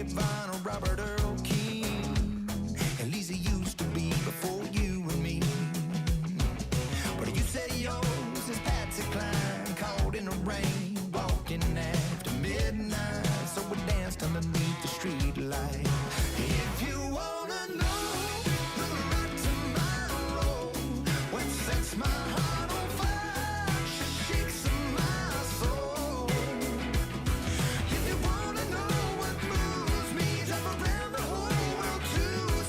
Grapevine or Robert Earl King. At least it used to be before you and me. But you say yours is Patsy Cline, caught in the rain, walking after midnight. So we danced underneath the street light. If you wanna know the right tomorrow, what sets my heart on fire, she shakes my soul. If you wanna know what moves me, drive around the whole world to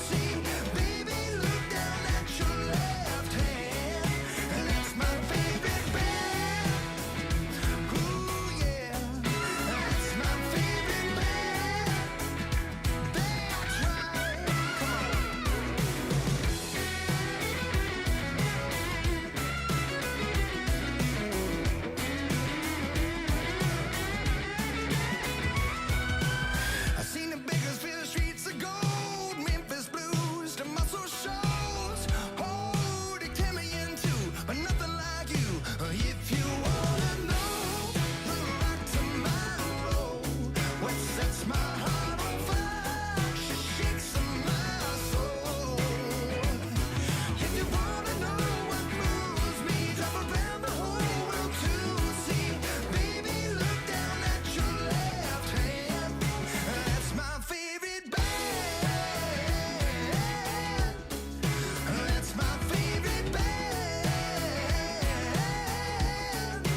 see. Baby, look down at your left hand, and that's my favorite band. Ooh yeah, that's my favorite band. That's right. Come on. I seen the beggars fill the streets of gold, Memphis blues to muscle shows. Oh, they tear me into, but nothing like you. If you wanna know the right tomorrow, what sets my heart on fire, she shakes my soul. If you wanna know what moves me, drive around the whole world to see. Baby, look down at your left hand, that's my favorite band. That's my favorite band.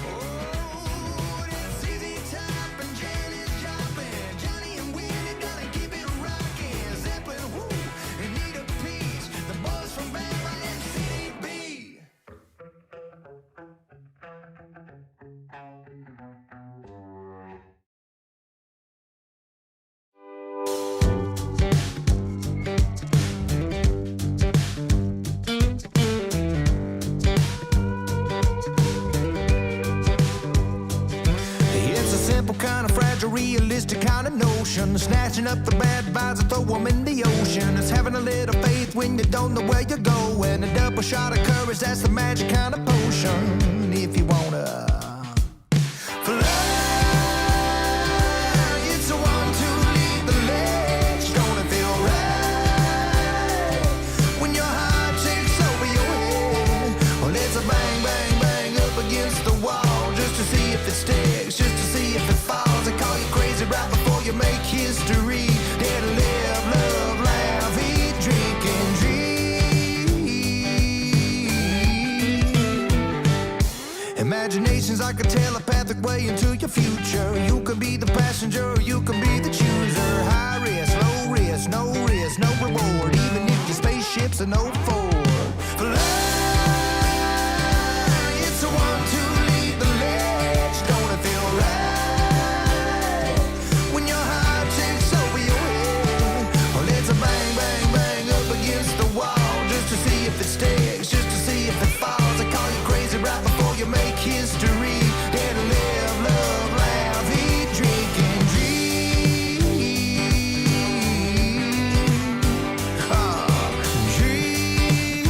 Oh, that's ZZ Top and Janis Joplin, Johnny and Willie gotta keep it rockin'. Zeppelin, woo, and Nita Peach, the boys from Bama and CDB. It's a simple kind of fragile, realistic kind of notion. Snatching up the bad vibes and throw them in the ocean. It's having a little faith when you don't know where you're going. A double shot of courage, that's the magic kind of potion. If you wanna fly, it's the one to lead the ledge. Don't it feel right when your heart takes over your head? Well, it's a bang, bang, bang up against the wall, just to see if it sticks, just to see if it falls. They call you crazy right before you make history. Dare to live, love, laugh, eat, drink, and dream. Imagination's like a telepathic way into your future. You could be the passenger, or you could be the chooser. High risk, low risk, no reward. Even if your spaceship's an 04. Fly, it's the one to lead the ledge. Don't it feel right when your heart takes over your head? Well, it's a bang, bang, bang up against the wall, just to see if it sticks, just to see if it falls. They call you crazy right before you make history. Dare to live, love, laugh, eat, drink, and dream. Dream.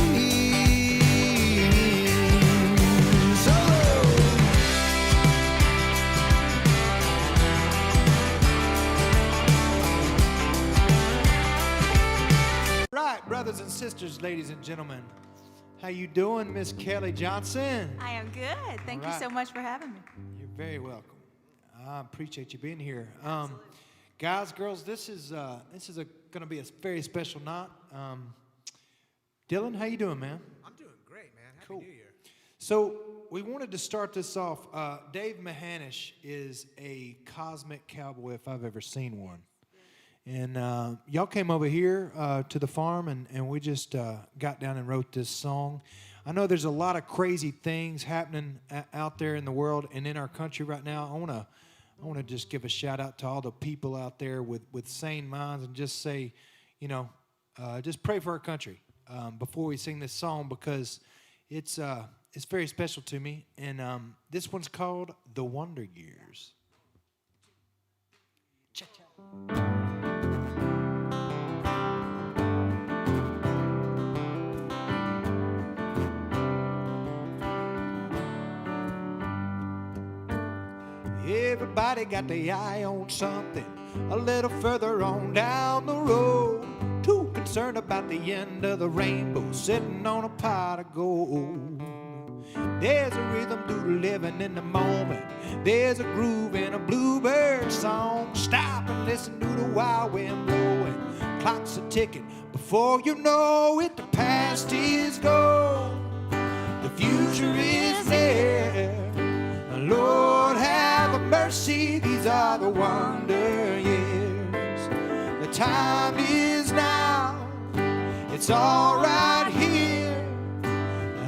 Solo. Right, brothers and sisters, ladies and gentlemen, how you doing, Miss Kelli Johnson? I am good. Thank you right. so much for having me. You're very welcome. I appreciate you being here. Guys, girls, this is going to be a very special night. Dylan, how you doing, man? I'm doing great, man. Happy Cool. New Year. So we wanted to start this off. Dave Mahanish is a cosmic cowboy if I've ever seen one. And y'all came over here to the farm, and we just got down and wrote this song. I know there's a lot of crazy things happening out there in the world and in our country right now. I want to just give a shout out to all the people out there with sane minds, and just say, just pray for our country before we sing this song, because it's very special to me. And this one's called The Wonder Years. Cha-cha. Everybody got their eye on something a little further on down the road. Too concerned about the end of the rainbow, sitting on a pot of gold. There's a rhythm to living in the moment. There's a groove in a bluebird song. Stop and listen to the wild wind blowing. Clock's a ticking. Before you know it, the past is gone. The future is there. Lord, have mercy. These are the wonder years. The time is now. It's all right here.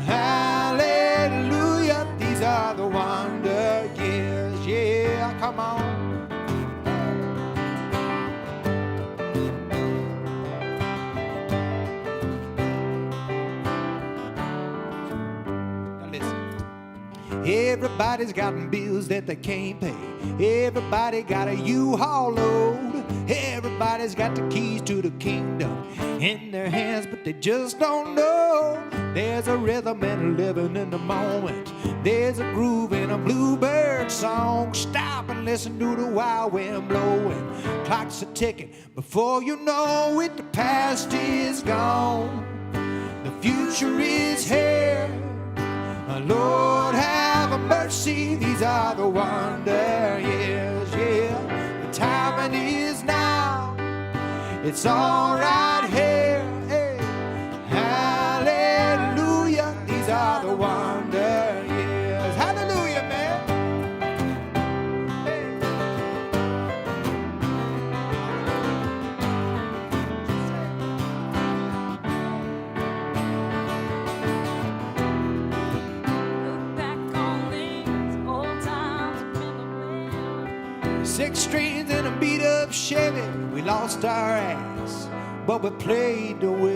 Hallelujah. These are the wonder years. Yeah, come on. Everybody's got bills that they can't pay. Everybody got a U-Haul load. Everybody's got the keys to the kingdom in their hands, but they just don't know. There's a rhythm and living in the moment. There's a groove in a bluebird song. Stop and listen to the wild wind blowing. Clocks are ticking. Before you know it, the past is gone. The future is here. Lord, have mercy. These are the wonder years, yeah. The timing is now. It's all right here. Hey. Hallelujah. These are the wonder years. Hallelujah, man. Hey. Six strings and a beat-up Chevy. We lost our ass, but we played the well.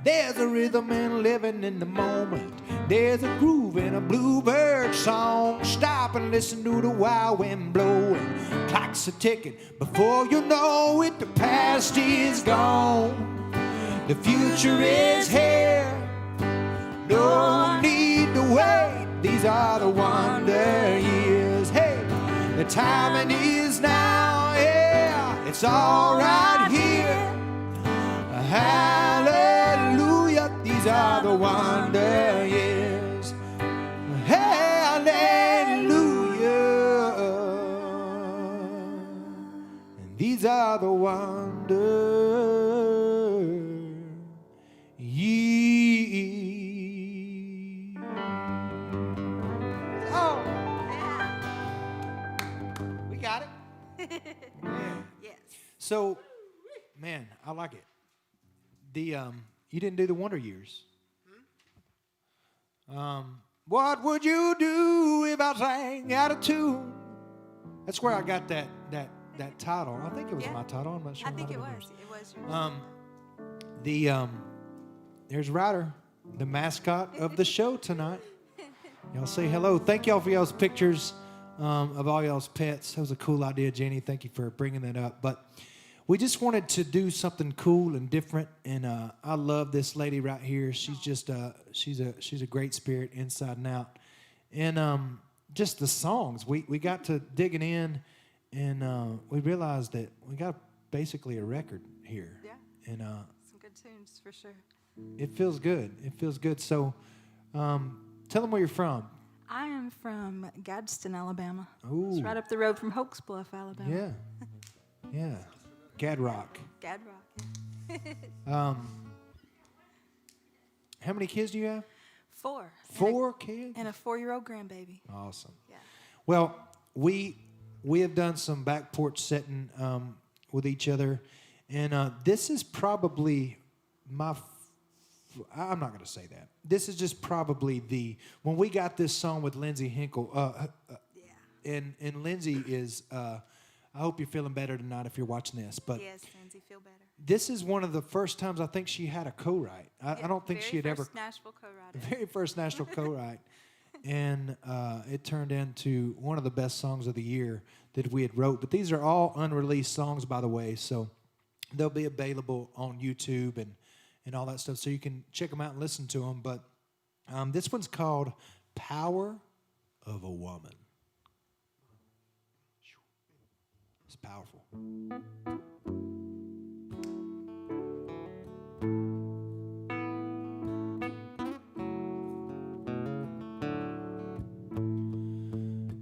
There's a rhythm and living in the moment. There's a groove in a bluebird song. Stop and listen to the wild wind blowing. Clocks are ticking. Before you know it, the past is gone. The future is here. No need to wait. These are the wonder years. Hey, the timing is now. Yeah, it's all right here. Hallelujah. These are the wonder years. Hallelujah. And these are the wonder years. Got it? Yes. So, man, I like it. You didn't do the Wonder Years. What would you do if I sang out of tune? That's where I got that title. I think it was my title. I'm not sure. I think it was. It was yours. There's Ryder, the mascot of the show tonight. Y'all say hello. Thank y'all for y'all's pictures. Of all y'all's pets. That was a cool idea, Jenny. Thank you for bringing that up. But we just wanted to do something cool and different, and I love this lady right here. She's just she's a great spirit inside and out, and just the songs. We got to digging in, and we realized that we got basically a record here. Yeah. And some good tunes for sure. it feels good. It feels good. So tell them where you're from. I am from Gadsden, Alabama. Ooh. It's right up the road from Hoax Bluff, Alabama. Yeah. Yeah. Gad Rock. Gad Rock. How many kids do you have? 4. 4 kids? And a 4-year-old grandbaby. Awesome. Yeah. Well, we have done some back porch sitting with each other, and this is probably I'm not going to say that. This is just probably when we got this song with Lindsay Hinkle, and Lindsay is, I hope you're feeling better tonight if you're watching this. But yes, Lindsay, feel better. This is one of the first times I think she had a co-write. I don't think she had ever. Nashville co-writer. Very first national co-write. And it turned into one of the best songs of the year that we had wrote. But these are all unreleased songs, by the way, so they'll be available on YouTube and all that stuff, so you can check them out and listen to them. But this one's called Power of a woman. It's powerful.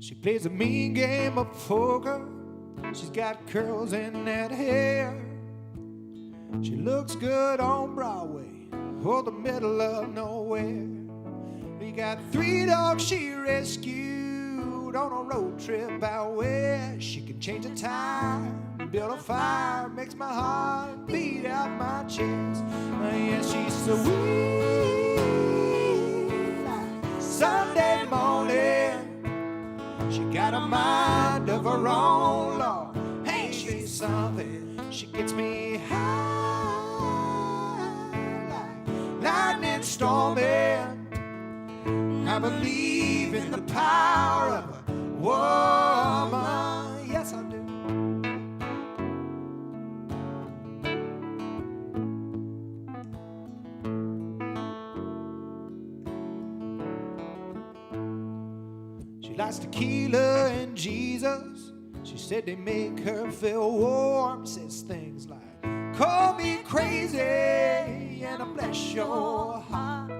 She plays a mean game of poker. She's got curls in that hair. She looks good on Broadway or the middle of nowhere. We got 3 dogs she rescued on a road trip out west. She can change a tire, build a fire, makes my heart beat out my chest. Yeah, she's so sweet like Sunday morning. She got a mind of her own, Lord. Ain't she something? She gets me high like lightning storming. I believe in the power of a woman. Yes, I do. She likes tequila and Jesus. She said they make her feel warm. Says things like, call me crazy and I bless your heart.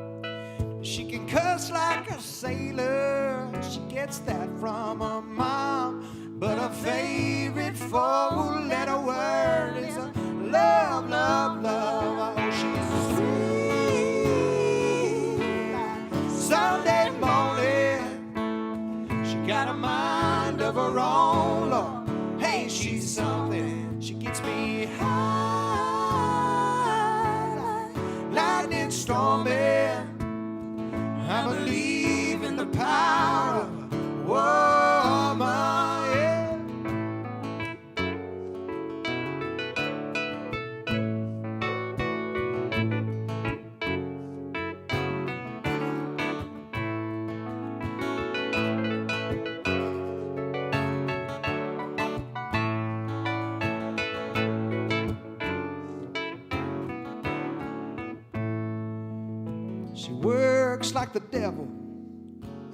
She can cuss like a sailor. She gets that from her mom. But her favorite 4-letter word is a love, love, love. Oh, she's sweet like Sunday morning. She got a mind of her own, Lord. Hey, she's something. She gets me high like lightning storming. I believe in the power of a woman, yeah. She works like the devil,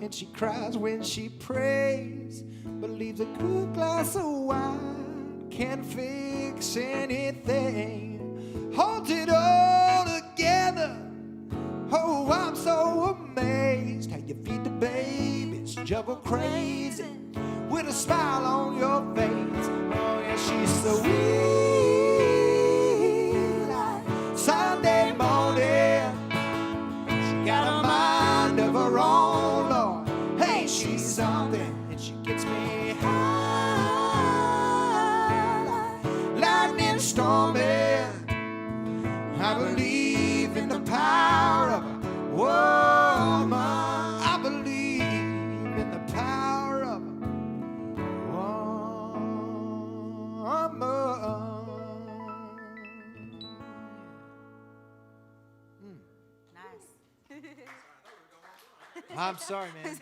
and she cries when she prays. Believes a good glass of wine can fix anything. Holds it all together. Oh, I'm so amazed how you feed the babies, juggle crazy with a smile on your face. Oh, yeah, she's so sweet like Sunday morning. Got a mind of her own, Lord. Hey, she's something, and she gets me high like lightning storming. I believe in the power of a woman. I believe in the power of a woman. I'm sorry, man.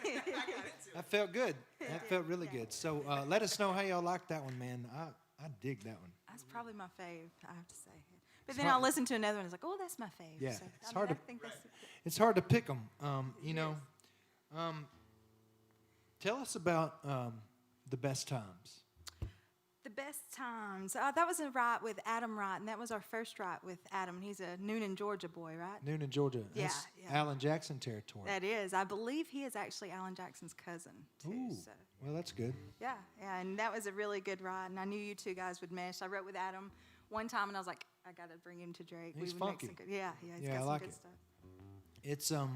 That felt good. That felt really good. So let us know how y'all like that one, man. I dig that one. That's probably my fave, I have to say. But then I'll listen to another one and it's like, oh, that's my fave. Yeah, So, it's hard to. I think that's It's hard to pick them. You know. Tell us about the best times. the best times. That was a ride with Adam Wright, and that was our first ride with Adam. He's a Noonan, Georgia boy, right? Noonan, Georgia. Yeah, That's yeah. Alan Jackson territory. That is. I believe he is actually Alan Jackson's cousin, too. Ooh, So. well, that's good. Yeah, and that was a really good ride, and I knew you two guys would mesh. I wrote with Adam one time, and I was like, I got to bring him to Drake. He's would make funky. some good, yeah, he's Yeah, got I some like good it. stuff.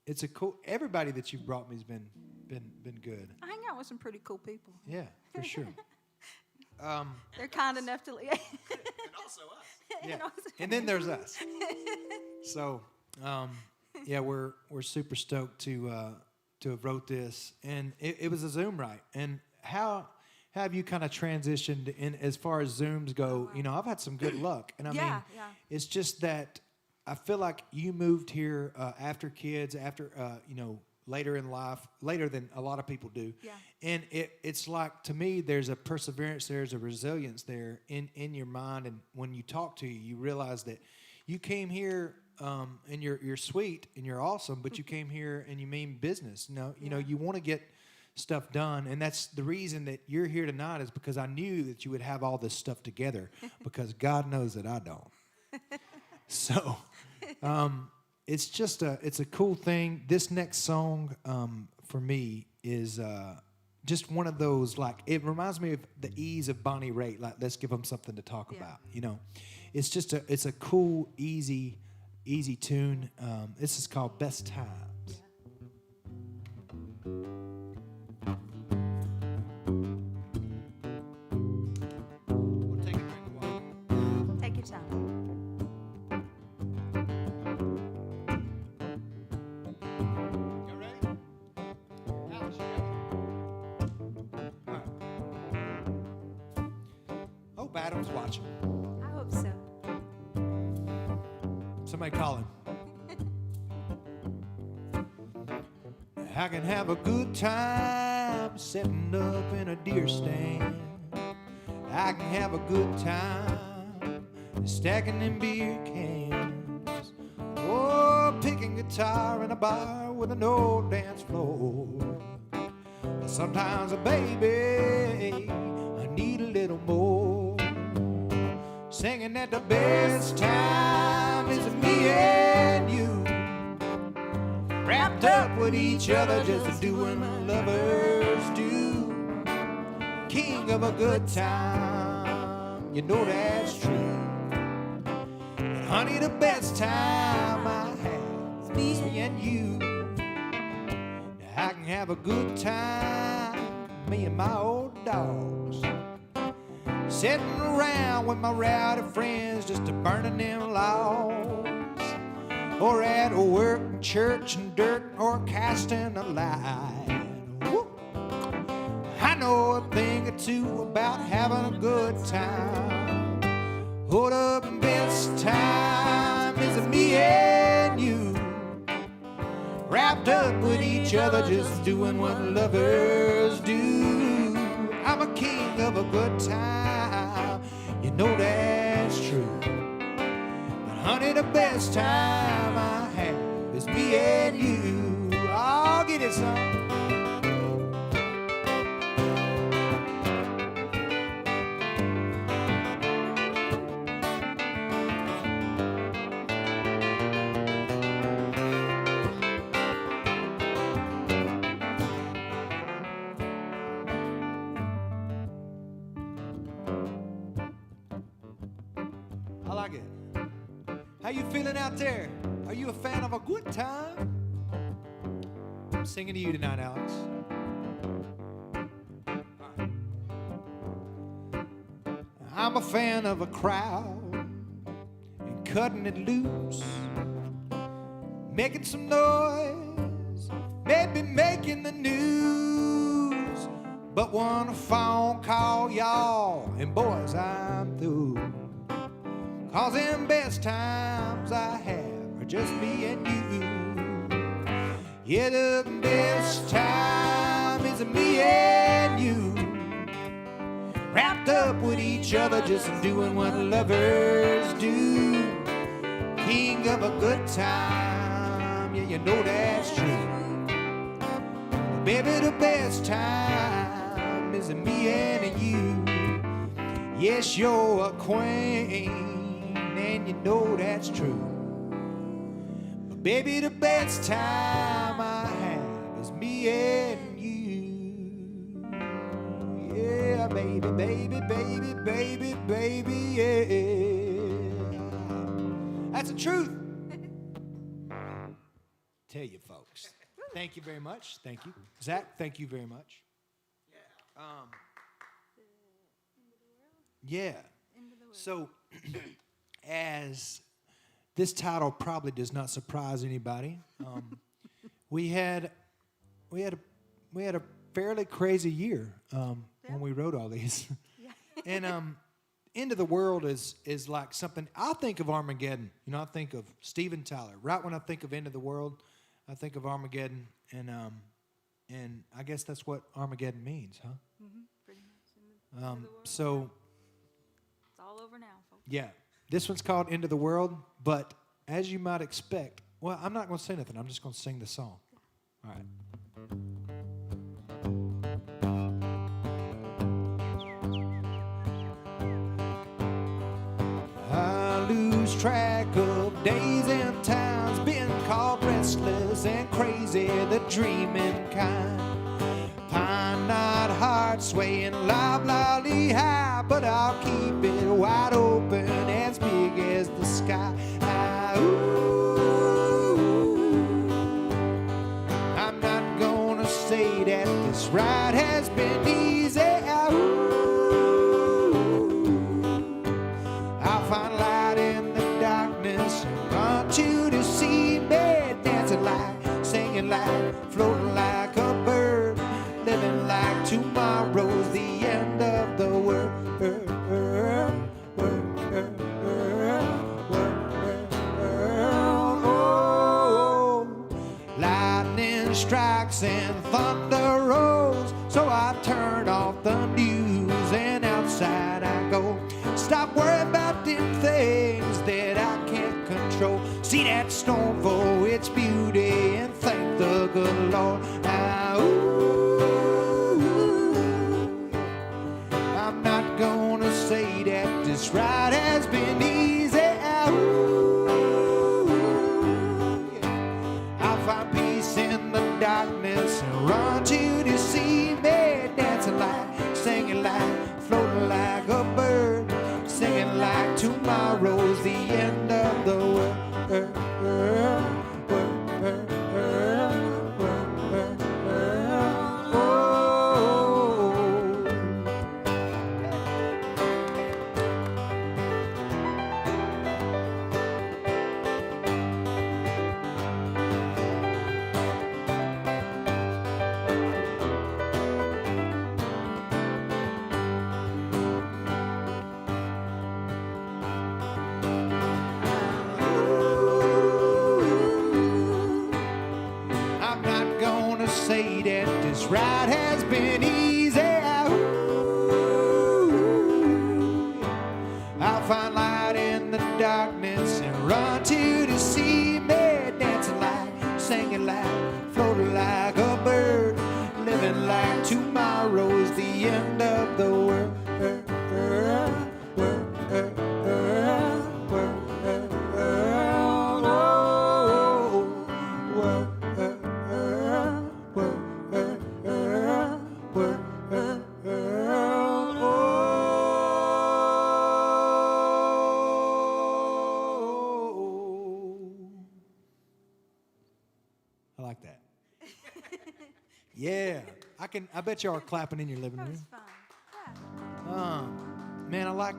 It's a cool. Everybody that you've brought me has been good. I hang out with some pretty cool people. Yeah, for sure. They're kind enough to. And also us. Yeah, and then there's us. So, yeah, we're super stoked to have wrote this, and it was a Zoom write. And how have you kind of transitioned in as far as Zooms go? You know, I've had some good luck, and I mean, Yeah. it's just that I feel like you moved here after kids, after later in life, later than a lot of people do. Yeah. And it's like, to me, there's a perseverance, there's a resilience there in your mind. And when you talk to you realize that you came here and you're sweet and you're awesome, but you came here and you mean business. You know, you want to get stuff done, and that's the reason that you're here tonight is because I knew that you would have all this stuff together, because God knows that I don't. So, it's just it's a cool thing. This next song for me is just one of those, like, it reminds me of the ease of Bonnie Raitt. Like, let's give them something to talk about. You know, it's just it's a cool, easy tune. This is called Best Times. We'll take a drink of water. Take your time. You ready? Alex, you ready? All right. Hope Adam's watching. I hope so. Somebody call him. I can have a good time sitting up in a deer stand. I can have a good time stacking them beer cans. Oh, picking guitar in a bar with an old dance floor. But sometimes, baby, I need a little more. Singing at the best time is me and you, wrapped up with each other, just doing what lovers do. King of a good time, you know that's true. And honey, the best time I have is me and you. Now I can have a good time, me and my old dogs, sitting around with my rowdy friends, just a burning them logs, or at work and church and dirt, or casting a line. Woo. I know a thing or two about having a good time. Hold up, and best time is me and you, wrapped up with each other, just doing what lovers do. I'm a king of a good time, you know that's true. But honey, the best time I have is me and you. I'll get it, son. I like it. How you feeling out there? Are you a fan of a good time? I'm singing to you tonight, Alex. I'm a fan of a crowd and cutting it loose, making some noise, maybe making the news. But one phone call, y'all, and boys, I'm through. 'Cause them best times I have are just me and you. Yeah, the best time is me and you, wrapped up with each other, just doing what lovers do. King of a good time, yeah, you know that's true. Baby, the best time is me and you. Yes, you're a queen, and you know that's true. But baby, the best time I have is me and you. Yeah, baby, baby, baby, baby, baby, yeah. That's the truth. Tell you folks. Thank you very much. Thank you. Zach, thank you very much. Yeah. So, as this title probably does not surprise anybody, we had a fairly crazy year when we wrote all these, and End of the World is like something I think of Armageddon. You know, I think of Steven Tyler. Right when I think of End of the World, I think of Armageddon, and I guess that's what Armageddon means, huh? Mm-hmm, pretty much. So It's all over now, folks. yeah, this one's called End of the World, but as you might expect, well, I'm not going to say nothing. I'm just going to sing the song. All right. I lose track of days and times, been called restless and crazy, the dreaming kind. Pine knot heart swaying lolly high, but I'll keep it wide open, as big as the sky. I'm not gonna say that this ride has been easy. I'll find light in the darkness and want you to see me dancing like, singing like, floating like a bird, living like tomorrow's the end of the world. Lightning strikes and thunder rolls, so I turn off the news and outside I go. Stop worrying about them things that I can't control. See that storm for its beauty and thank the good Lord. I'm not gonna say that this ride has been easy. I'll find peace in the darkness and run to see me dancing like, singing like, floating like a bird, singing like tomorrow's the end of the world. Say that this ride has been easy. I'll find light in the darkness and run to see me dancing like, singing like, floating like a bird, living like tomorrow's the end of the world. I like that. Yeah, I bet y'all are clapping in your living That room. was fun. Yeah. Man, I like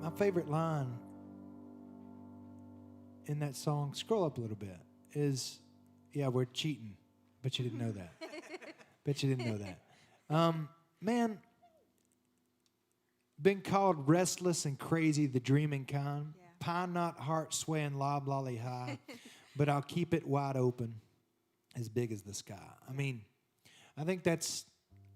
my favorite line in that song. Scroll up a little bit. Is, yeah, we're cheating, but you didn't know that. Bet you didn't know that. Man, been called restless and crazy, the dreaming kind. Yeah. Pine knot heart swaying lolly high, but I'll keep it wide open, as big as the sky. I mean, I think that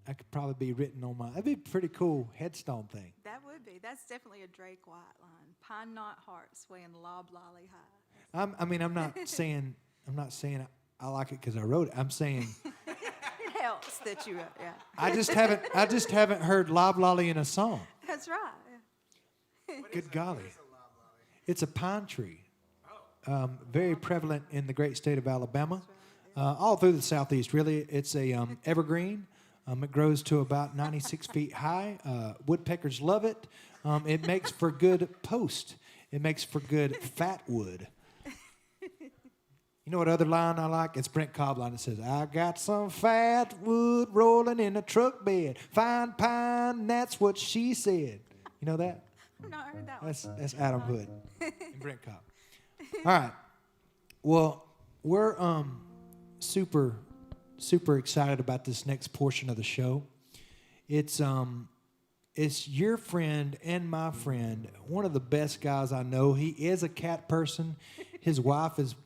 could probably be written on that'd be a pretty cool headstone thing. That would be. That's definitely a Drake White line. Pine knot heart swaying lolly high. I'm not saying I like it because I wrote it. I'm saying It helps that you, yeah. I just haven't heard loblolly in a song. That's right. Yeah. Good golly. It's a pine tree. Very prevalent in the great state of Alabama. All through the southeast, really. It's a evergreen. It grows to about 96 feet high. Woodpeckers love it. It makes for good post. It makes for good fat wood. You know what other line I like? It's Brent Cobb line that says, I got some fat wood rolling in a truck bed. Fine pine, that's what she said. You know that? I've not heard that one. That's Adam Hood and Brent Cobb. All right. Well, we're super excited about this next portion of the show. It's your friend and my friend, one of the best guys I know. He is a cat person. His wife is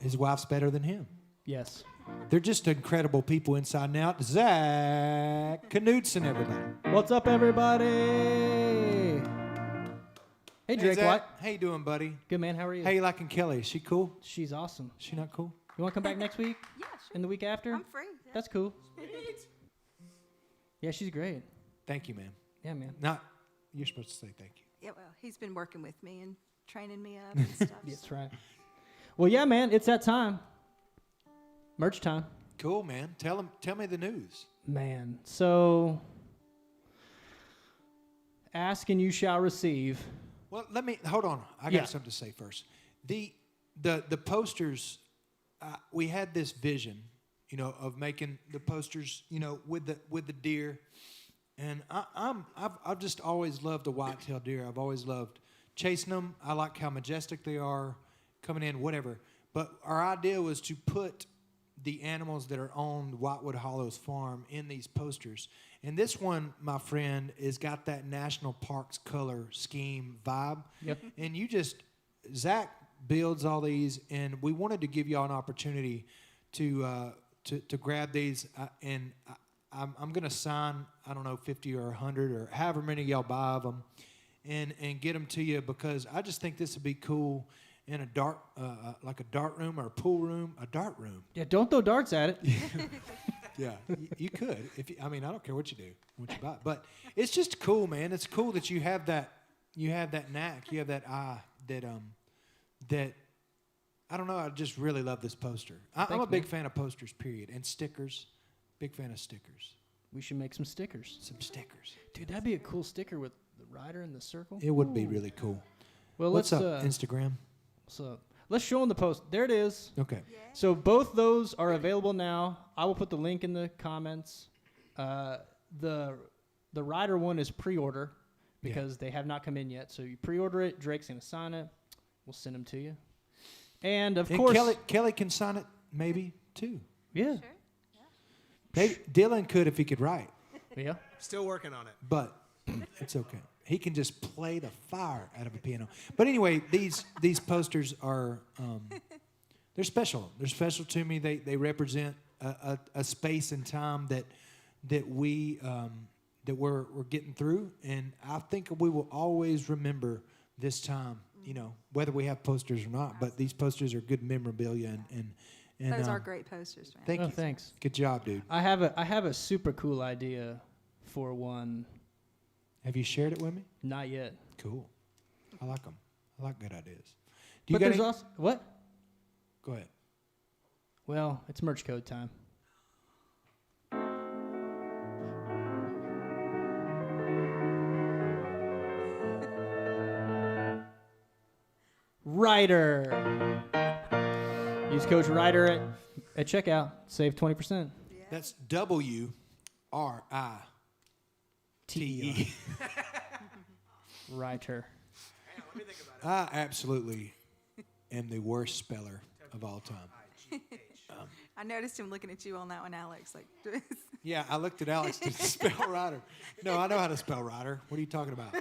his wife's better than him. Yes. They're just incredible people inside and out. Zach Knudsen, everybody. What's up, everybody? Hey, Drake Zach. White. How you doing, buddy? Good, man. How are you? How you liking Kelly? Is she cool? She's awesome. She not cool? You want to come back next week? Yeah, sure. And the week after? I'm free. Yeah. That's cool. Yeah, she's great. Thank you, man. Yeah, man. Not, you're supposed to say thank you. Yeah, well, he's been working with me and training me up and stuff. That's right. Well, yeah, man. It's that time. Merch time. Cool, man. Tell me the news. Man, so ask and you shall receive. Well, hold on. I got Yeah. something to say first. The posters, we had this vision, of making the posters, with the deer, and I've just always loved the white-tailed deer. I've always loved chasing them. I like how majestic they are, coming in, whatever. But our idea was to put the animals that are on Whitewood Hollows Farm in these posters. And this one, my friend, has got that national parks color scheme vibe. Yep. And Zach builds all these, and we wanted to give y'all an opportunity to grab these. I'm going to sign, I don't know, 50 or 100 or however many y'all buy of them, and get them to you, because I just think this would be cool in a dart, like a dart room or a pool room, a dart room. Yeah, don't throw darts at it. Yeah, you could. I don't care what you do, what you buy, but it's just cool, man. It's cool that you have that knack, you have that eye that I don't know. I just really love this poster. I'm a big fan of posters, period, and stickers. Big fan of stickers. We should make some stickers. Some stickers, Dude, that'd be a cool sticker with the rider and the circle. it would be really cool. Well, What's let's up, Instagram? so let's show them the post. There it is. Okay. Yeah. So both those are available now. I will put the link in the comments. The rider one is pre-order because they have not come in yet. So you pre-order it. Drake's gonna sign it. We'll send them to you. And of course, Kelly can sign it, maybe too. yeah, Sure. Maybe Dylan could if he could write, yeah. Still working on it. but it's okay. He can just play the fire out of a piano. But anyway, these posters are they're special. They're special to me. They represent a space and time that we're getting through, and I think we will always remember this time. Whether we have posters or not, but these posters are good memorabilia, and Those are great posters, man. Thank Oh, you. thanks. Good job, dude. I have a super cool idea for one. Have you shared it with me? Not yet. Cool. I like them. I like good ideas. Do you But got there's any? also what? Go ahead. Well, it's merch code time. Ryder. Use code Ryder at checkout. Save 20%. That's WRITE. Ryder. I absolutely am the worst speller of all time. I noticed him looking at you on that one, Alex. Like, Yeah, I looked at Alex to spell Ryder. No, I know how to spell Ryder. What are you talking about?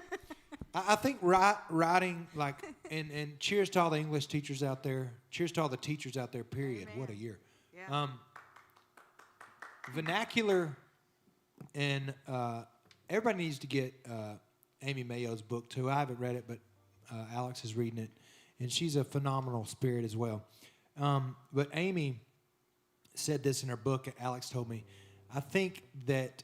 I think writing, like, and cheers to all the English teachers out there. Cheers to all the teachers out there, period. Amen. What a year. Yeah. Vernacular, and everybody needs to get Amy Mayo's book, too. I haven't read it, but Alex is reading it, and she's a phenomenal spirit as well. But Amy said this in her book, Alex told me, I think that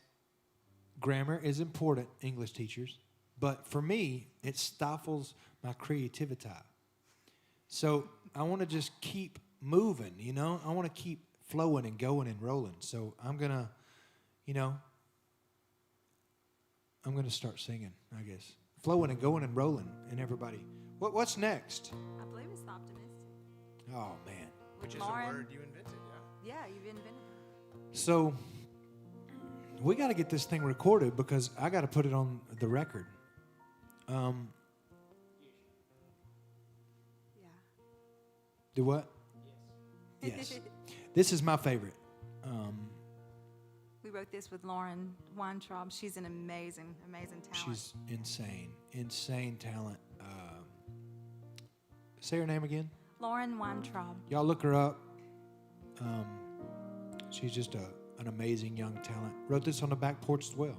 grammar is important, English teachers, but for me, it stifles my creativity. So I want to just keep moving, I want to keep flowing and going and rolling. So I'm going to start singing, I guess. Flowing and going and rolling, and everybody. What's next? I believe it's optimistic. Oh, man. Which is Lauren. a word you invented, yeah? Yeah, you've invented it. So we got to get this thing recorded because I got to put it on the record. Yeah. Do what? Yes. This is my favorite. We wrote this with Lauren Weintraub. She's an amazing, amazing talent. She's insane talent. Say her name again. Lauren Weintraub. Y'all look her up. She's just an amazing young talent. Wrote this on the back porch as well.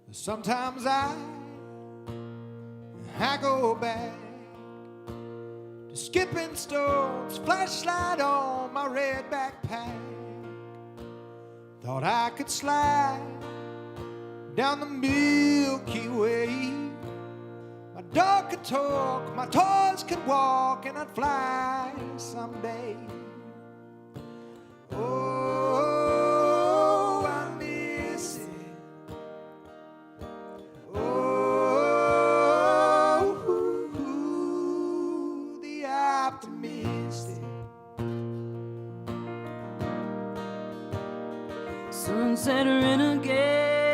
The Sometimes I go back to skipping stones, flashlight on my red backpack. Thought I could slide down the Milky Way. My dog could talk, my toys could walk, and I'd fly someday. Oh, I miss it. Oh, the optimistic. Sunset renegades,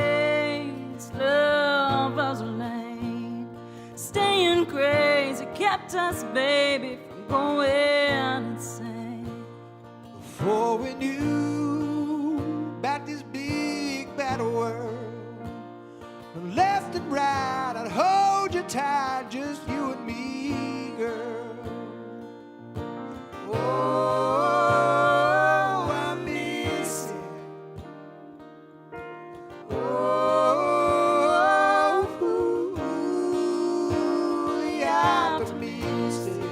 love was a lane. Staying crazy kept us, baby, from going insane. Before we knew about this big bad world, from left and right, I'd hold you tight, just you and me, girl. Oh, I miss it. Oh, the optimistic.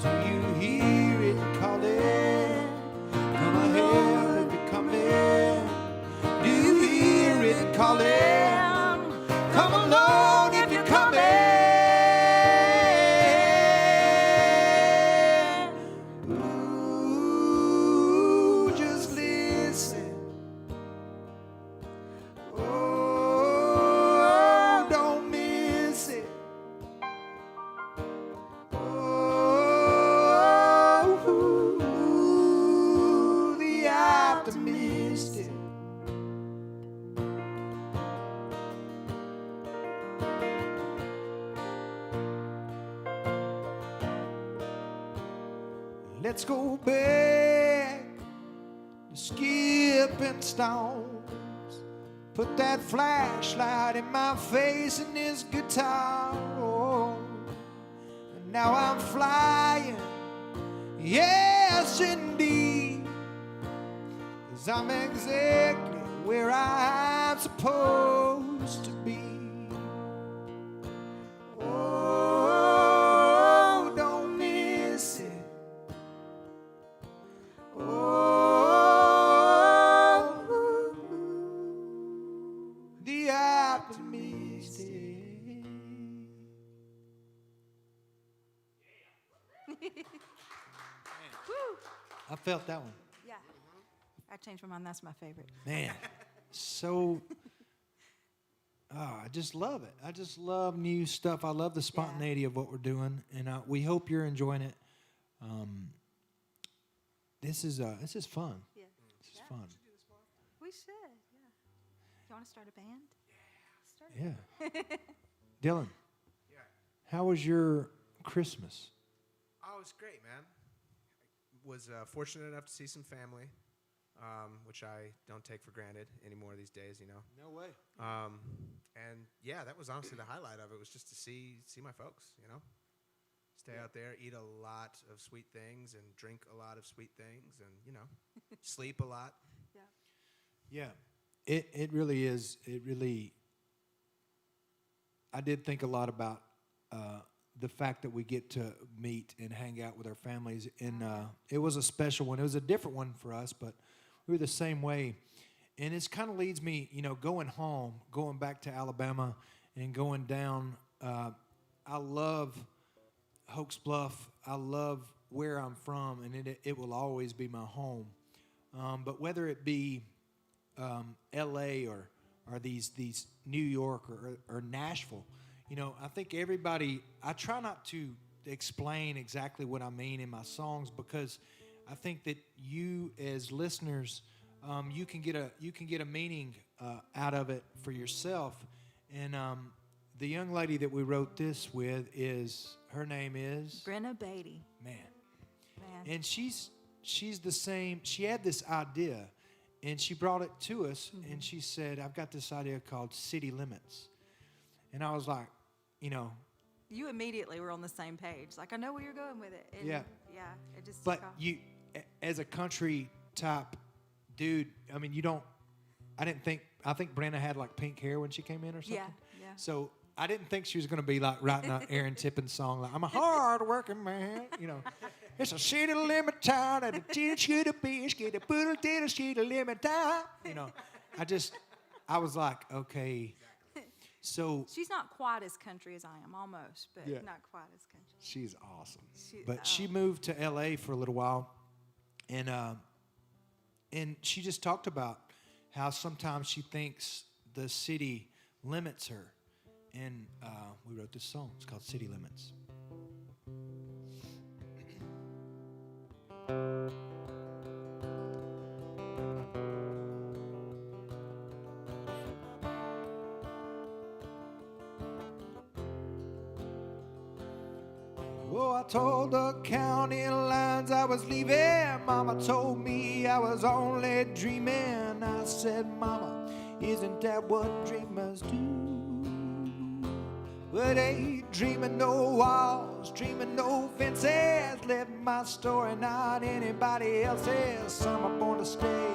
Do you hear it calling? Come ahead if you're coming. Do you hear it calling? Come along if you're coming. Ooh, just listen. Oh, don't miss it. Oh, the optimistic. Let's go back to skipping stones. Put that flashlight in my face and this guitar. Oh, and now I'm flying. Yes, indeed. 'Cause I'm exactly where I'm supposed to be. Oh, don't miss it. Oh, the optimistic. I felt that one. Yeah. I changed my mind. That's my favorite. Man, so I just love it. I just love new stuff. I love the spontaneity of what we're doing, and we hope you're enjoying it. This is fun. Yeah. This is fun. We should. Yeah. You want to start a band? Start Yeah. Dylan, Yeah. how was your Christmas? Oh, it's great, man. Was fortunate enough to see some family, which I don't take for granted anymore these days, you know. No way. And yeah, that was honestly the highlight of it, was just to see my folks, you know. Stay out there, eat a lot of sweet things, and drink a lot of sweet things, and you know, sleep a lot. Yeah, it really is. It really. I did think a lot about the fact that we get to meet and hang out with our families, and it was a special one. It was a different one for us, but we were the same way. And it kind of leads me, you know, going home, going back to Alabama, and going down. I love Hoax Bluff. I love where I'm from, and it will always be my home. But whether it be L.A. or these New York or Nashville, you know, I think everybody. I try not to explain exactly what I mean in my songs, because I think that you as listeners, you can get a meaning out of it for yourself. And the young lady that we wrote this with her name is Brenna Beatty. Man. Man. And she's the same. She had this idea, and she brought it to us, and she said, I've got this idea called City Limits. And I was like, you know, you immediately were on the same page. Like, I know where you're going with it. And Yeah. Yeah, it just But took off. you, as a country type dude, I mean, you don't. I think Brenna had like pink hair when she came in or something. Yeah. So I didn't think she was going to be like writing an Aaron Tippin song like, I'm a hard working man, you know. It's a city limit town and a teach you to be, get a put a city limit town. You know, I was like, okay. So She's not quite as country as I am, almost, but Yeah. not quite as country. she's awesome. She- But she moved to LA for a little while, and she just talked about how sometimes she thinks the city limits her. And we wrote this song. It's called City Limits. Oh, I told the county lines I was leaving. Mama told me I was only dreaming. I said, Mama, isn't that what dreamers do? But ain't dreaming no walls, dreaming no fences. Let my story not anybody else's. Some are born to stay,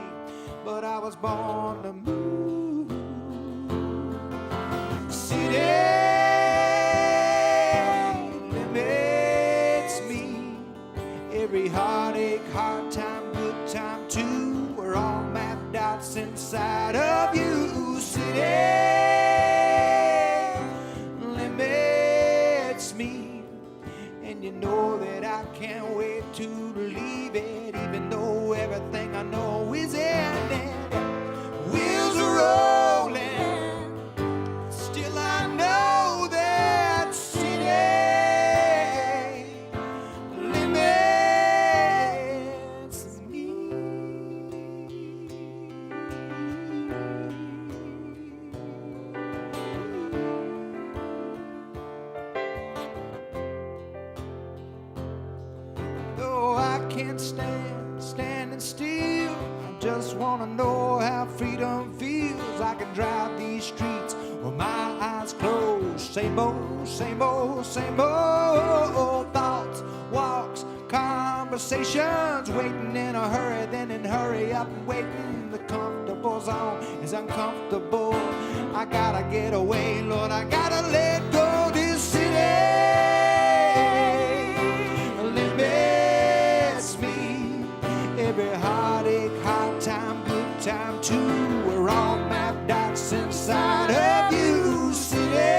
but I was born to move. City limits me. Every heartache, hard time, good time too. We're all mapped out inside of you. City limits me. And you know that I can't wait to leave it, even though everything I know is ending. Wheels are rolling, still I know that city limits me. Though I can't stand standing still, I just wanna know how freedom feels. I can drive these streets with my eyes closed. Same old, same old, same old thoughts, walks, conversations. Waiting in a hurry, then in hurry up and waiting. The comfortable zone is uncomfortable. I gotta get away, Lord, I gotta let go. This city limits me. Every heartache, hard time, good time too. We're all mapped out inside of you. City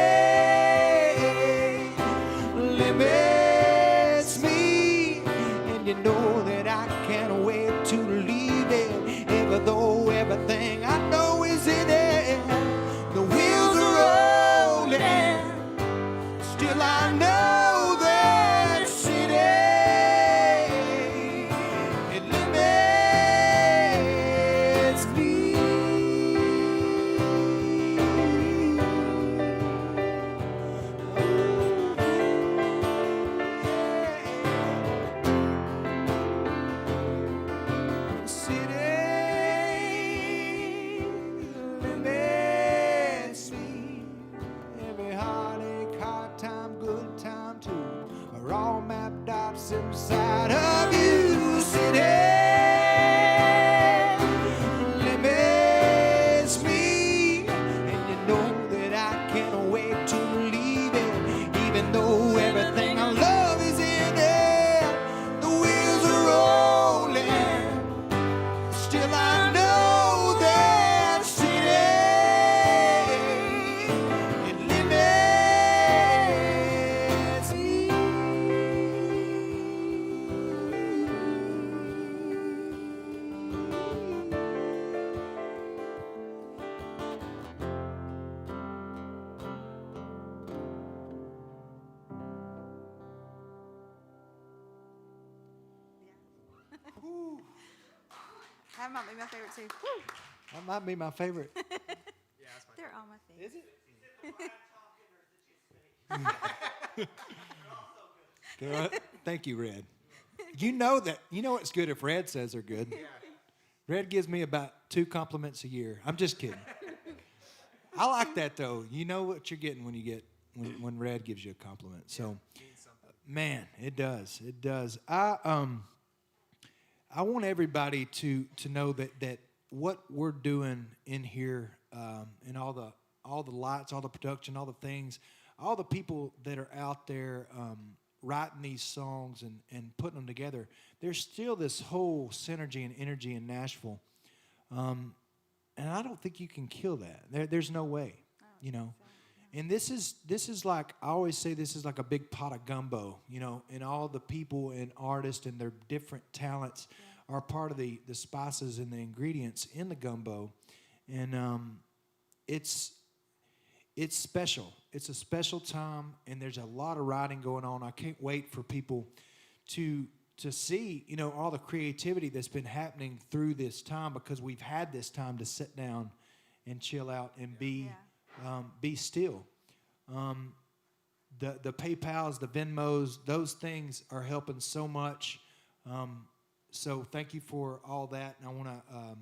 limits me. And you know that I can't wait to leave it, even though everything I know is in it. The wheels are rolling, still I know that city it limits me. City limits me. Every heartache, hard time, good time too, are all mapped out inside of you. City limits me. And you know that I can't wait to leave it, even though everything I love is in it. The wheels are rolling, still I know that city it limits me. That might be my favorite too. Whew. That might be my favorite. They're all my favorites. Thank you, Red. You know it's good if Red says they're good. Red gives me about 2 compliments a year. I'm just kidding. I like that though. You know what you're getting when you get when Red gives you a compliment. So, man, it does. It does. I want everybody to know that what we're doing in here, and all the lights, all the production, all the things, all the people that are out there writing these songs and putting them together. There's still this whole synergy and energy in Nashville, and I don't think you can kill that. There's no way, you know. And this is like, I always say, this is like a big pot of gumbo, you know, and all the people and artists and their different talents are part of the spices and the ingredients in the gumbo. And it's special. It's a special time, and there's a lot of writing going on. I can't wait for people to see, you know, all the creativity that's been happening through this time, because we've had this time to sit down and chill out and be still. The PayPals, the Venmos, those things are helping so much. So thank you for all that. And I want to,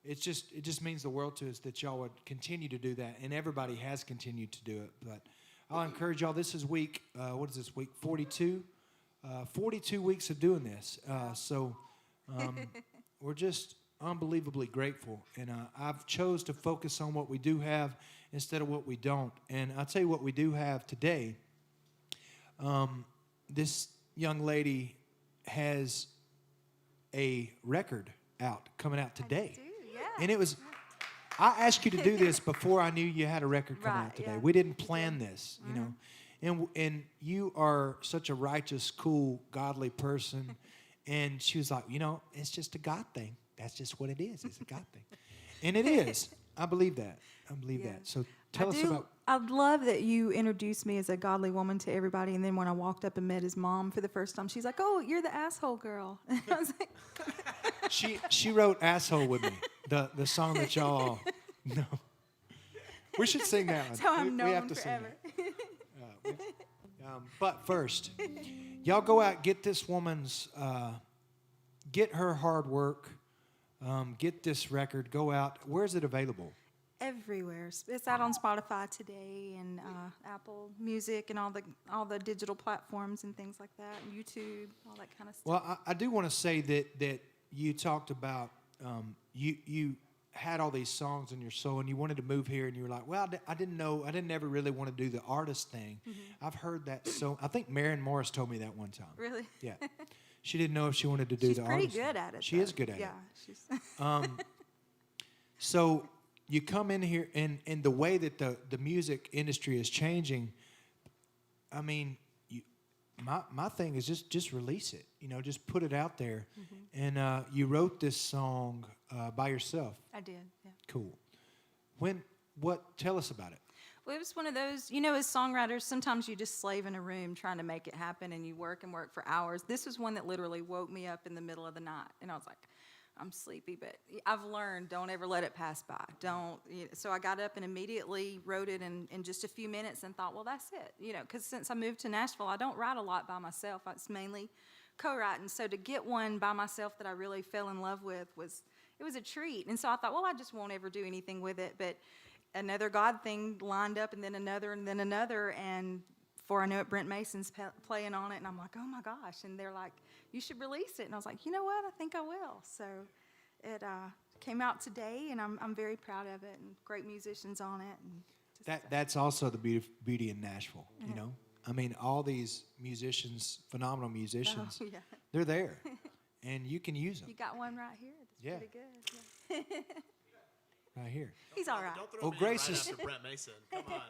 it just means the world to us that y'all would continue to do that. And everybody has continued to do it. But I'll encourage y'all, this is week, what is this, week 42? 42 weeks of doing this. So we're just unbelievably grateful. And I've chose to focus on what we do have instead of what we don't. And I'll tell you what we do have today. This young lady has a record coming out today. I do, yeah. And it was, I asked you to do this before I knew you had a record coming out today. Yeah. We didn't plan this, you know. And you are such a righteous, cool, godly person. And she was like, you know, it's just a God thing. That's just what it is. It's a God thing. And it is. I believe that. I believe that. So tell us about. I love that you introduced me as a godly woman to everybody, and then when I walked up and met his mom for the first time, she's like, "Oh, you're the asshole girl." And I was like, She wrote "Asshole" with me, the song that y'all all know. We should sing that one. "That's how I'm we have known to forever." sing that. But first, y'all go out, get this woman's, get her hard work, get this record. Go out. Where is it available? Everywhere. It's out on Spotify today, and Apple Music, and all the digital platforms and things like that, and YouTube, all that kind of stuff. Well, I do want to say that you talked about you had all these songs in your soul, and you wanted to move here, and you were like, well, I didn't ever really want to do the artist thing. I've heard that. So I think Maren Morris told me that one time. Really? Yeah. She didn't know if she wanted to do the artist. She's pretty good at it. She though. is good at it. Yeah, she's. So you come in here, and the way that the music industry is changing, I mean, my thing is just release it. You know, just put it out there. And you wrote this song by yourself. I did. Yeah. Cool. Tell us about it. Well, it was one of those, you know, as songwriters, sometimes you just slave in a room trying to make it happen, and you work and work for hours. This was one that literally woke me up in the middle of the night, and I was like, I'm sleepy, but I've learned, don't ever let it pass by. So I got up and immediately wrote it in just a few minutes and thought, well, that's it. You know, because since I moved to Nashville, I don't write a lot by myself. It's mainly co-writing. So to get one by myself that I really fell in love with was a treat. And so I thought, well, I just won't ever do anything with it. But another God thing lined up, and then another, and then another. And before I know it, Brent Mason's playing on it. And I'm like, oh, my gosh. And they're like, you should release it. And I was like, you know what? I think I will. So it came out today, and I'm very proud of it, and great musicians on it. And That's also the beauty in Nashville, you know? I mean, all these musicians, phenomenal musicians, Oh, yeah. they're there, and you can use them. You got one right here that's Yeah. pretty good. Yeah. Right here. He's all right. Don't throw Oh, me Grace right is- after Brent Mason. Come on.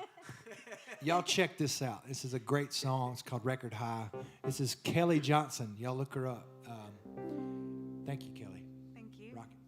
Y'all check this out. This is a great song. It's called Record High. This is Kelli Johnson. Y'all look her up. Thank you, Kelli. Thank you. Rock it.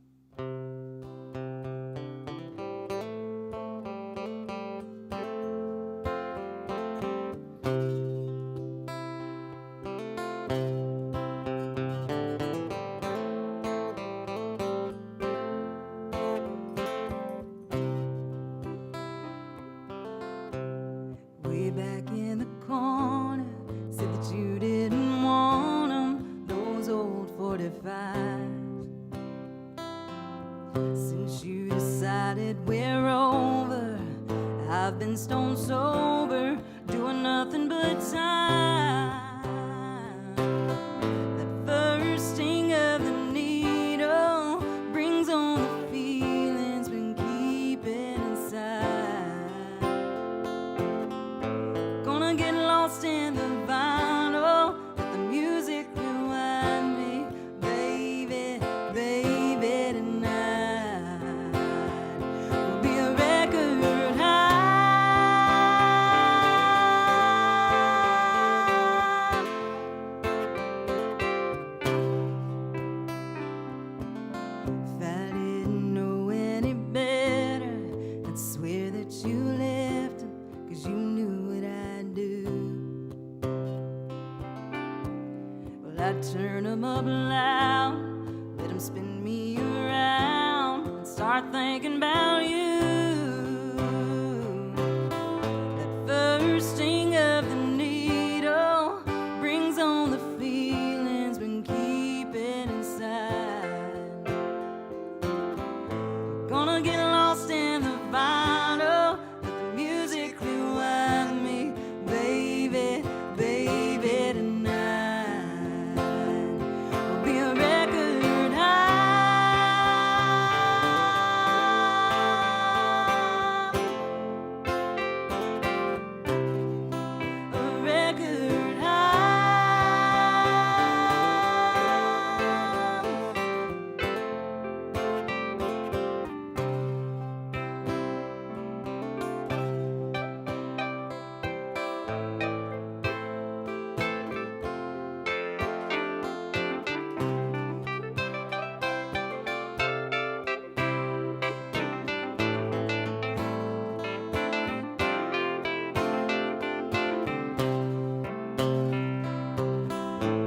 Way back in the corner, said that you didn't want 'em, those old 45s. Since you decided we're over, I've been stone sober, are nothing but time. That first sting of the needle brings on the feelings been keeping inside. Gonna get lost in the vinyl, let the music rewind me, baby, baby, tonight will be a record high. If I didn't know any better, I'd swear that you left him, 'cause you knew what I'd do. Well, I'd turn 'em up loud, let 'em spin me around, and start thinking about you. That first sting of the needle brings on the feelings been keeping inside. Gonna get lost in the vinyl, let the music rewind me, baby, baby, tonight will be a record high. A record high.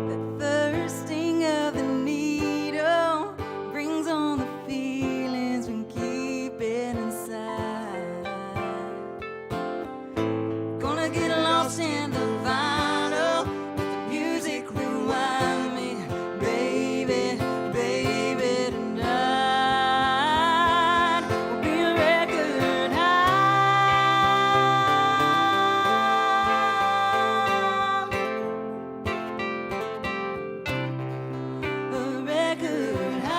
That first sting of the needle brings on the feelings been keeping inside. Gonna get lost in the vinyl, let the music rewind me, baby, baby, tonight will be a record high. A record high.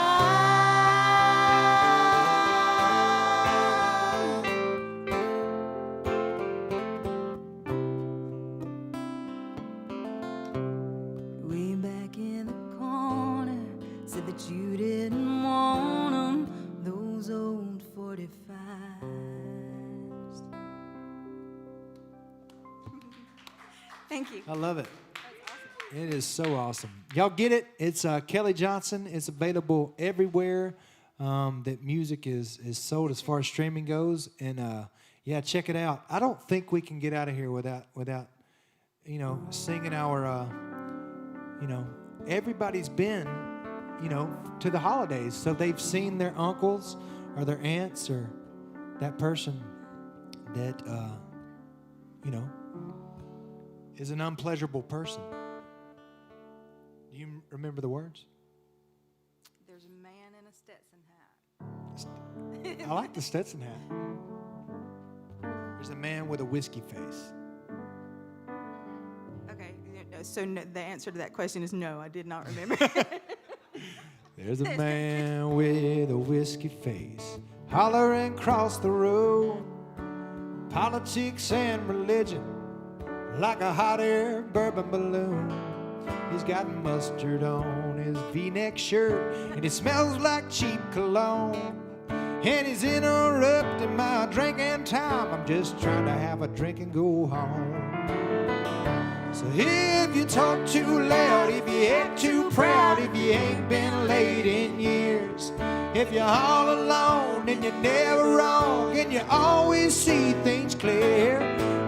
Way back in the corner, said that you didn't want 'em, those old 45s. Thank you. I love it. It is so awesome. Y'all get it? It's Kelli Johnson. It's available everywhere that music is sold as far as streaming goes. And yeah, check it out. I don't think we can get out of here without singing our everybody's been to the holidays, so they've seen their uncles or their aunts or that person that is an unpleasurable person. Do you remember the words? There's a man in a Stetson hat. I like the Stetson hat. There's a man with a whiskey face. Okay, so no, the answer to that question is no, I did not remember. There's a man with a whiskey face hollering across the road. Politics and religion like a hot air bourbon balloon. He's got mustard on his V-neck shirt and it smells like cheap cologne. And he's interrupting my drinking time. I'm just trying to have a drink and go home. So if you talk too loud, if you act too proud, if you ain't been late in years, if you're all alone and you're never wrong and you always see things clear,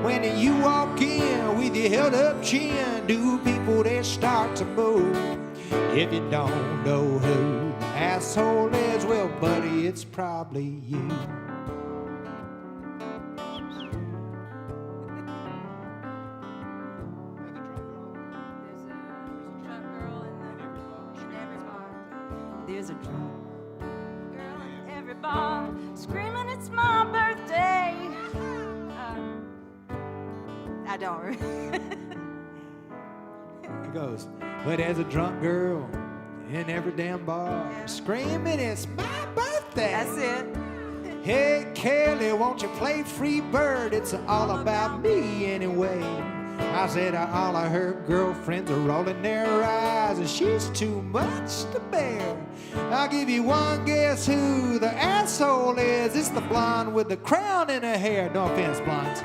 when you walk in with your held up chin, do people there start to move? If you don't know who the asshole is, well, buddy, it's probably you. There's a drunk girl in every bar screaming it's my birthday. I don't. It goes, but there's a drunk girl in every damn bar screaming, it's my birthday. That's it. Hey, Kelly, won't you play Free Bird? It's all about me anyway. I said, all I heard girlfriends are rolling their eyes, and she's too much to bear. I'll give you one guess who the asshole is. It's the blonde with the crown in her hair. No offense, blondes.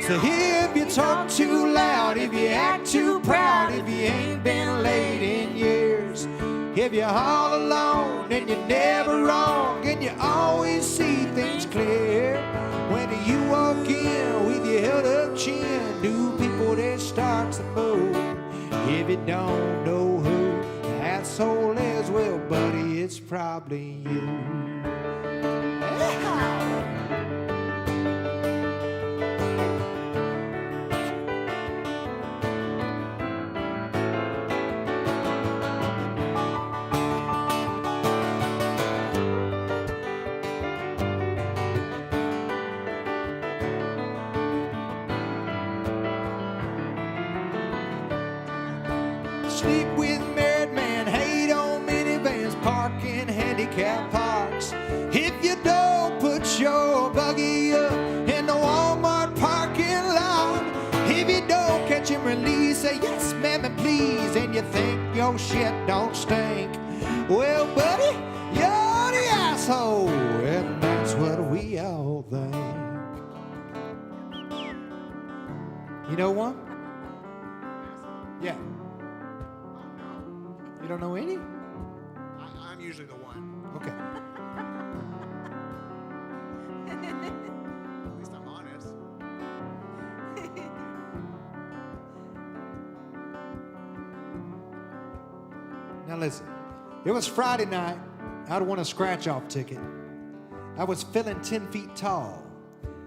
So if you talk too loud, if you act too proud, if you ain't been late in years, if you're all alone and you're never wrong and you always see things clear, when you walk in with your held up chin, do people that start to move? If you don't know who the asshole is, well, buddy, it's probably you. Sleep with married men, hate on minivans, park in handicap parks. If you don't put your buggy up in the Walmart parking lot, if you don't catch and release, say yes, ma'am, and please, and you think your shit don't stink, well, buddy, you're the asshole, and that's what we all think. You know one? Yeah. You don't know any? I'm usually the one. Okay. At least I'm honest. Now listen, it was Friday night. I'd won a scratch-off ticket. I was feeling 10 feet tall.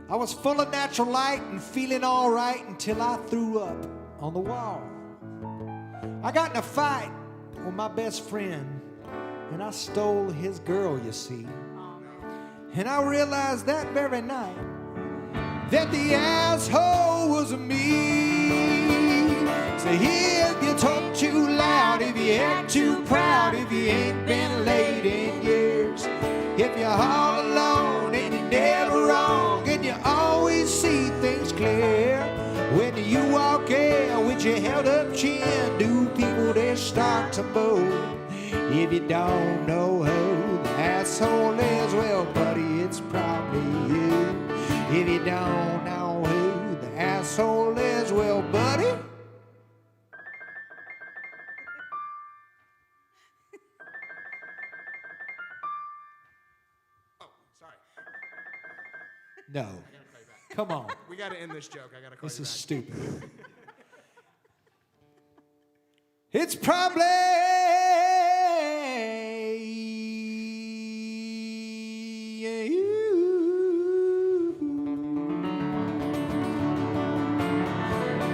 I was full of natural light and feeling all right until I threw up on the wall. I got in a fight with my best friend, and I stole his girl, you see. And I realized that very night that the asshole was me. So if you talk too loud, if you act too proud, if you ain't been late in years, if you're all alone and you're never wrong and you always see things clear, when you walk in with your held up chin, do people that start to move? If you don't know who the asshole is, well, buddy, it's probably you. If you don't know who the asshole is, well, buddy. Oh, sorry. No. I gotta call you back. Come on. We gotta end this joke. I gotta call This you is back. stupid. It's probably you.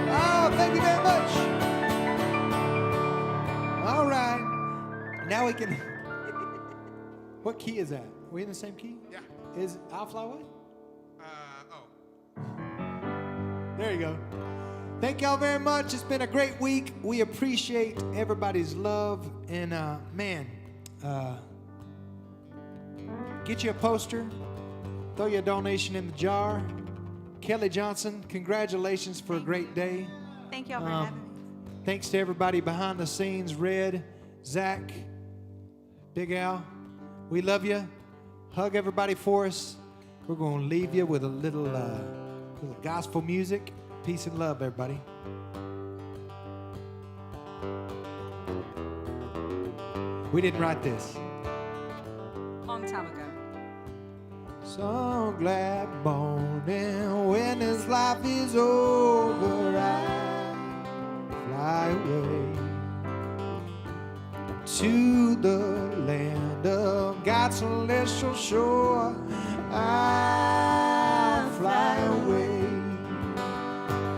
Oh, thank you very much. All right. Now we can. What key is that? Are we in the same key? Yeah. Is I'll Fly Away? Oh. There you go. Thank y'all very much. It's been a great week. We appreciate everybody's love. And get you a poster. Throw your donation in the jar. Kelli Johnson, congratulations for a great day. Thank y'all for having me. Thanks to everybody behind the scenes. Red, Zach, Big Al. We love you. Hug everybody for us. We're going to leave you with a little gospel music. Peace and love, everybody. We didn't write this. Long time ago. So glad morning when this life is over, I fly away to the land of God's celestial shore. I fly away.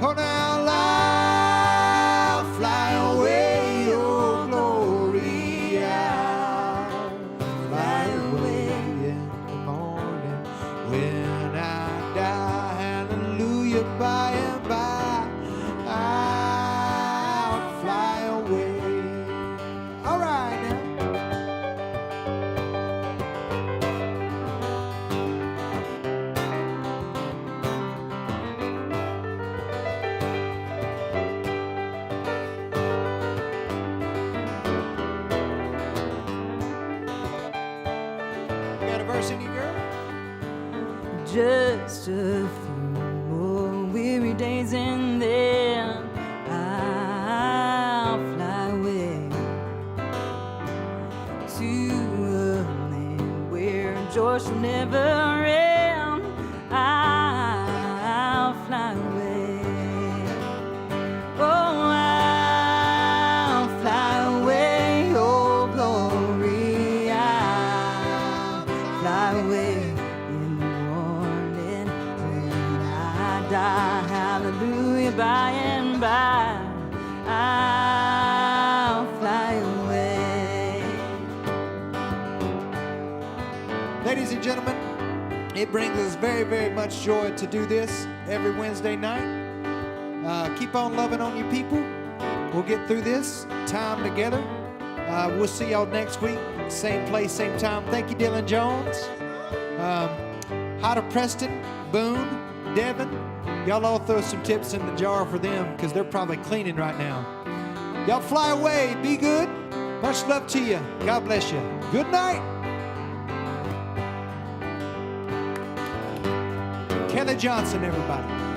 Oh, now I'll fly away, oh glory, I'll fly away in the morning when I die, hallelujah, by and by. just a few more weary days and then I'll fly away to a land where joy shall never end. I'll fly away. Oh, I'll fly away. Oh, glory, I'll fly away in the morning when I die. Hallelujah, by and by, I'll fly away. Ladies and gentlemen, it brings us very, very much joy to do this every Wednesday night. Keep on loving on your people. We'll get through this time together. We'll see y'all next week. Same place, same time. Thank you, Dylan Jones. Hi to Preston, Boone, Devin. Y'all all throw some tips in the jar for them because they're probably cleaning right now. Y'all fly away. Be good. Much love to you. God bless you. Good night. Kelli Johnson, everybody.